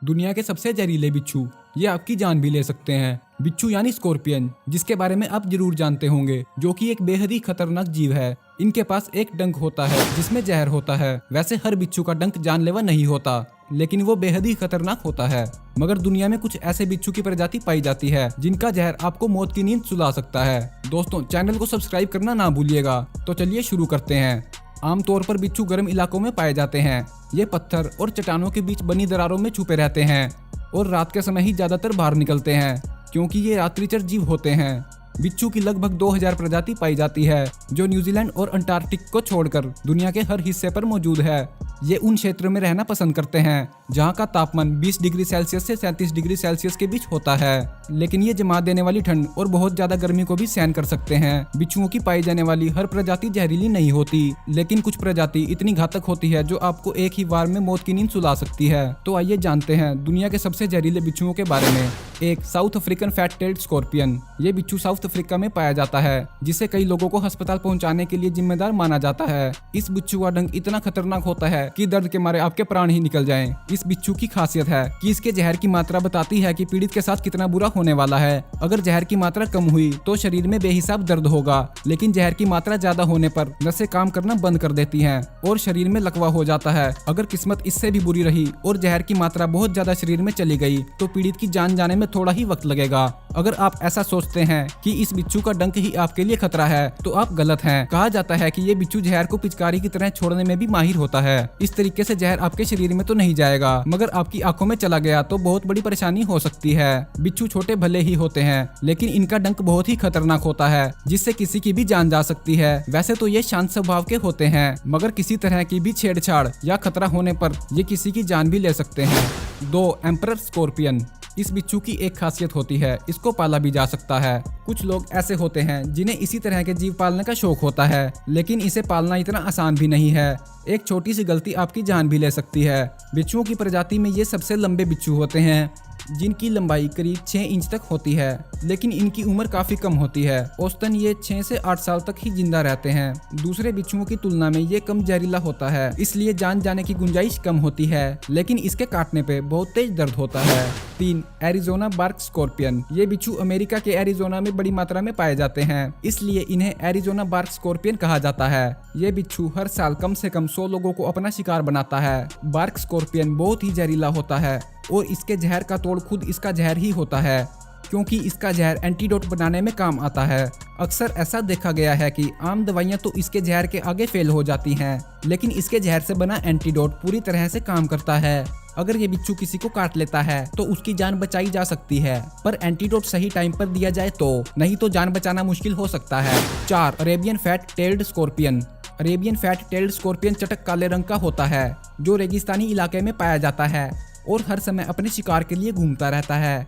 दुनिया के सबसे जहरीले बिच्छू, ये आपकी जान भी ले सकते हैं। बिच्छू यानी स्कॉर्पियन, जिसके बारे में आप जरूर जानते होंगे, जो कि एक बेहद ही खतरनाक जीव है। इनके पास एक डंक होता है जिसमें जहर होता है। वैसे हर बिच्छू का डंक जानलेवा नहीं होता, लेकिन वो बेहद ही खतरनाक होता है। मगर दुनिया में कुछ ऐसे बिच्छू की प्रजाति पाई जाती है जिनका जहर आपको मौत की नींद सुला सकता है। दोस्तों, चैनल को सब्सक्राइब करना ना भूलिएगा। तो चलिए शुरू करते हैं। आमतौर पर बिच्छू गर्म इलाकों में पाए जाते हैं। ये पत्थर और चट्टानों के बीच बनी दरारों में छुपे रहते हैं और रात के समय ही ज्यादातर बाहर निकलते हैं, क्योंकि ये रात्रिचर जीव होते हैं। बिच्छू की लगभग 2000 प्रजाति पाई जाती है, जो न्यूजीलैंड और अंटार्कटिक को छोड़कर दुनिया के हर हिस्से पर मौजूद है। ये उन क्षेत्रों में रहना पसंद करते हैं जहाँ का तापमान 20 डिग्री सेल्सियस से 37 डिग्री सेल्सियस के बीच होता है, लेकिन ये जमा देने वाली ठंड और बहुत ज्यादा गर्मी को भी सहन कर सकते हैं। बिच्छुओं की पाई जाने वाली हर प्रजाति जहरीली नहीं होती, लेकिन कुछ प्रजाति इतनी घातक होती है जो आपको एक ही बार में मौत की नींद सुला सकती है। तो आइए जानते हैं दुनिया के सबसे जहरीले बिच्छुओं के बारे में। एक, south African fat tailed scorpion. ये बिच्छू साउथ अफ्रीका में पाया जाता है, जिसे कई लोगों को अस्पताल पहुंचाने के लिए जिम्मेदार माना जाता है। इस बिच्छू का डंक इतना खतरनाक होता है कि दर्द के मारे आपके प्राण ही निकल जाएं। इस बिच्छू की खासियत है कि इसके जहर की मात्रा बताती है कि पीड़ित के साथ कितना बुरा होने वाला है। अगर जहर की मात्रा कम हुई तो शरीर में बेहिसाब दर्द होगा, लेकिन जहर की मात्रा ज्यादा होने पर नसें काम करना बंद कर देती हैं और शरीर में लकवा हो जाता है। अगर किस्मत इससे भी बुरी रही और जहर की मात्रा बहुत ज्यादा शरीर में चली गई तो पीड़ित की जान जाने में थोड़ा ही वक्त लगेगा। अगर आप ऐसा सोचते हैं कि इस बिच्छू का डंक ही आपके लिए खतरा है, तो आप गलत हैं। कहा जाता है कि ये बिच्छू जहर को पिचकारी की तरह छोड़ने में भी माहिर होता है। इस तरीके से जहर आपके शरीर में तो नहीं जाएगा, मगर आपकी आंखों में चला गया तो बहुत बड़ी परेशानी हो सकती है। बिच्छू छोटे भले ही होते हैं, लेकिन इनका डंक बहुत ही खतरनाक होता है, जिससे किसी की भी जान जा सकती है। वैसे तो ये शांत स्वभाव के होते हैं, मगर किसी तरह की भी छेड़छाड़ या खतरा होने पर ये किसी की जान भी ले सकते हैं। 2, एम्परर स्कॉर्पियन। इस बिच्छू की एक खासियत होती है, इसको पाला भी जा सकता है। कुछ लोग ऐसे होते हैं जिन्हें इसी तरह के जीव पालने का शौक होता है, लेकिन इसे पालना इतना आसान भी नहीं है। एक छोटी सी गलती आपकी जान भी ले सकती है। बिच्छुओं की प्रजाति में ये सबसे लंबे बिच्छू होते हैं, जिनकी लंबाई करीब 6 इंच तक होती है, लेकिन इनकी उम्र काफी कम होती है। औसतन ये 6 से 8 साल तक ही जिंदा रहते हैं। दूसरे बिच्छुओं की तुलना में ये कम जहरीला होता है, इसलिए जान जाने की गुंजाइश कम होती है, लेकिन इसके काटने पे बहुत तेज दर्द होता है। 3, एरिजोना बार्क स्कॉर्पियन। ये बिच्छू अमेरिका के एरिजोना में बड़ी मात्रा में पाए जाते हैं, इसलिए इन्हें एरिजोना बार्क स्कॉर्पियन कहा जाता है। ये बिच्छू हर साल कम से कम 100 लोगों को अपना शिकार बनाता है। बार्क स्कॉर्पियन बहुत ही जहरीला होता है और इसके जहर का तोड़ खुद इसका जहर ही होता है, क्योंकि इसका जहर एंटीडोट बनाने में काम आता है। अक्सर ऐसा देखा गया है कि आम दवाइयां तो इसके जहर के आगे फेल हो जाती हैं, लेकिन इसके जहर से बना एंटीडोट पूरी तरह से काम करता है। अगर ये बिच्छू किसी को काट लेता है तो उसकी जान बचाई जा सकती है, पर एंटीडोट सही टाइम पर दिया जाए तो, नहीं तो जान बचाना मुश्किल हो सकता है। 4, Arabian fat tailed scorpion. Arabian fat tailed scorpion चटक काले रंग का होता है, जो रेगिस्तानी इलाके में पाया जाता है और हर समय अपने शिकार के लिए घूमता रहता है।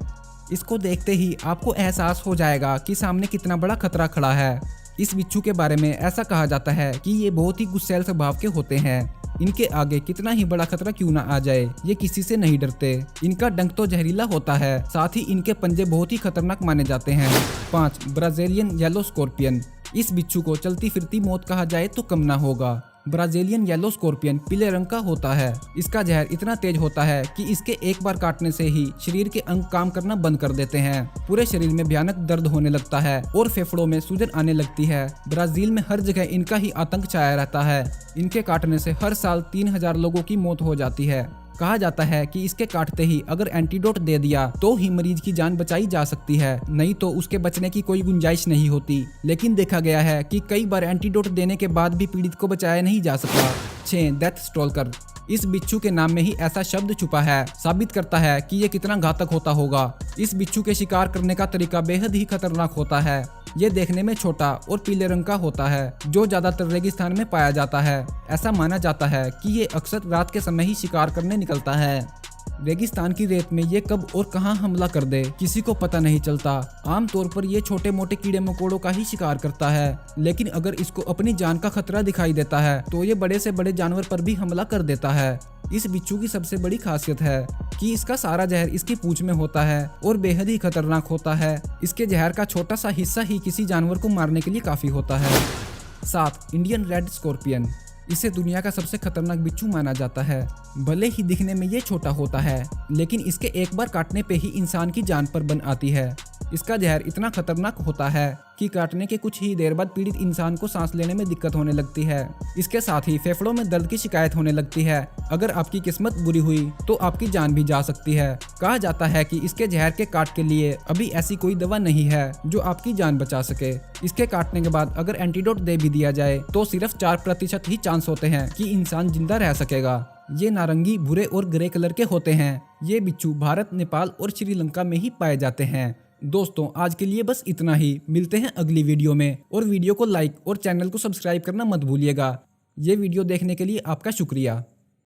इसको देखते ही आपको एहसास हो जाएगा कि सामने कितना बड़ा खतरा खड़ा है। इस बिच्छू के बारे में ऐसा कहा जाता है कि ये बहुत ही गुस्सैल स्वभाव के होते हैं। इनके आगे कितना ही बड़ा खतरा क्यों ना आ जाए, ये किसी से नहीं डरते। इनका डंक तो जहरीला होता है, साथ ही इनके पंजे बहुत ही खतरनाक माने जाते हैं। 5, ब्राजीलियन येलो स्कॉर्पियन। इस बिच्छू को चलती फिरती मौत कहा जाए तो कम ना होगा। ब्राजीलियन येलो स्कॉर्पियन पीले रंग का होता है। इसका जहर इतना तेज होता है कि इसके एक बार काटने से ही शरीर के अंग काम करना बंद कर देते हैं। पूरे शरीर में भयानक दर्द होने लगता है और फेफड़ों में सूजन आने लगती है। ब्राजील में हर जगह इनका ही आतंक छाया रहता है। इनके काटने से हर साल 3000 लोगों की मौत हो जाती है। कहा जाता है कि इसके काटते ही अगर एंटीडोट दे दिया तो ही मरीज की जान बचाई जा सकती है, नहीं तो उसके बचने की कोई गुंजाइश नहीं होती। लेकिन देखा गया है कि कई बार एंटीडोट देने के बाद भी पीड़ित को बचाया नहीं जा सका। 6, डेथ स्टॉल्कर। इस बिच्छू के नाम में ही ऐसा शब्द छुपा है, साबित करता है कि ये कितना घातक होता होगा। इस बिच्छू के शिकार करने का तरीका बेहद ही खतरनाक होता है। ये देखने में छोटा और पीले रंग का होता है, जो ज्यादातर रेगिस्तान में पाया जाता है। ऐसा माना जाता है कि ये अक्सर रात के समय ही शिकार करने निकलता है। रेगिस्तान की रेत में ये कब और कहां हमला कर दे किसी को पता नहीं चलता। आमतौर पर ये छोटे मोटे कीड़े मकोड़ों का ही शिकार करता है, लेकिन अगर इसको अपनी जान का खतरा दिखाई देता है तो ये बड़े से बड़े जानवर पर भी हमला कर देता है। इस बिच्छू की सबसे बड़ी खासियत है कि इसका सारा जहर इसकी पूंछ में होता है और बेहद ही खतरनाक होता है। इसके जहर का छोटा सा हिस्सा ही किसी जानवर को मारने के लिए काफी होता है। 7, इंडियन रेड स्कॉर्पियन। इसे दुनिया का सबसे खतरनाक बिच्छू माना जाता है। भले ही दिखने में ये छोटा होता है, लेकिन इसके एक बार काटने पे ही इंसान की जान पर बन आती है। इसका जहर इतना खतरनाक होता है कि काटने के कुछ ही देर बाद पीड़ित इंसान को सांस लेने में दिक्कत होने लगती है। इसके साथ ही फेफड़ों में दर्द की शिकायत होने लगती है। अगर आपकी किस्मत बुरी हुई तो आपकी जान भी जा सकती है। कहा जाता है कि इसके जहर के काट के लिए अभी ऐसी कोई दवा नहीं है जो आपकी जान बचा सके। इसके काटने के बाद अगर एंटीडोट दे भी दिया जाए तो सिर्फ 4% ही चांस होते हैं कि इंसान जिंदा रह सकेगा। ये नारंगी, भूरे और ग्रे कलर के होते हैं। ये बिच्छू भारत, नेपाल और श्रीलंका में ही पाए जाते हैं। दोस्तों, आज के लिए बस इतना ही। मिलते हैं अगली वीडियो में, और वीडियो को लाइक और चैनल को सब्सक्राइब करना मत भूलिएगा। ये वीडियो देखने के लिए आपका शुक्रिया।